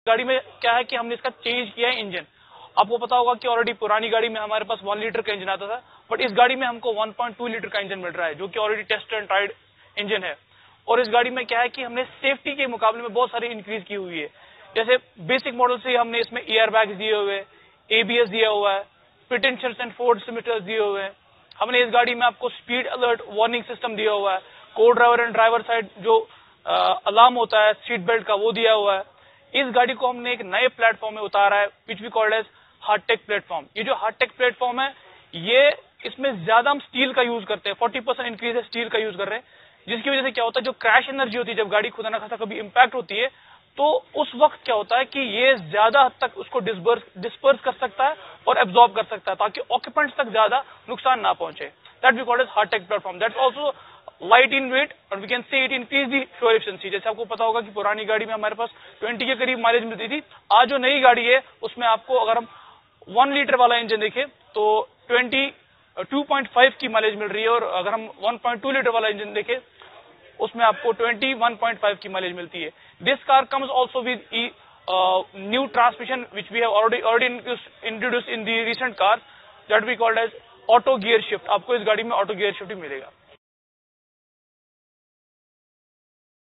गाड़ी में क्या है कि हमने इसका चेंज किया है इंजन। आपको पता होगा कि ऑलरेडी पुरानी गाड़ी में हमारे पास 1 लीटर का इंजन आता था, बट इस गाड़ी में हमको 1.2 लीटर का इंजन मिल रहा है, जो कि already test and tried engine है। और इस गाड़ी में क्या है कि हमने सेफ्टी के मुकाबले में बहुत सारी इंक्रीज की हुई है। जैसे बेसिक मॉडल से हमने इसमें एयर बैग्स दिए हुए, एबीएस दिया हुआ है, पिटेंशर्स एंड फोर्ड सिमिटर्स दिए हुए हैं। हमने इस गाड़ी में आपको स्पीड अलर्ट वार्निंग सिस्टम दिया हुआ है, को ड्राइवर एंड ड्राइवर साइड जो अलार्म होता है सीट बेल्ट का, वो दिया हुआ है। इस गाड़ी को हमने एक नए प्लेटफॉर्म में उतारा है, which we called as Heartect platform. ये जो हार्टेक प्लेटफॉर्म है, ये इसमें ज्यादा हम स्टील का यूज करते हैं, 40% इंक्रीज है स्टील का यूज कर रहे हैं, जिसकी वजह से क्या होता है, जो क्रैश एनर्जी होती है जब गाड़ी खुदा ना खासा कभी इंपैक्ट होती है, तो उस वक्त क्या होता है कि ये ज्यादा हद तक उसको डिस्पर्स कर सकता है और एब्जॉर्ब कर सकता है, ताकि ऑक्यूपेंट्स तक ज्यादा नुकसान ना पहुंचे। That we called as Heartect platform. That's also light in weight और we can say it increase the fuel efficiency. जैसे आपको पता होगा कि पुरानी गाड़ी में हमारे पास 20 के करीब माइलेज मिलती थी। आज जो नई गाड़ी है उसमें आपको, अगर हम 1 लीटर वाला इंजन देखें तो 22.5 की माइलेज मिल रही है, और अगर हम 1.2 लीटर वाला इंजन देखें उसमें आपको 21.5 की माइलेज मिलती है। This car comes also with new transmission which we have already introduced in the recent car, that we called as auto gear shift. आपको इस गाड़ी में ऑटो गियर शिफ्ट मिलेगा।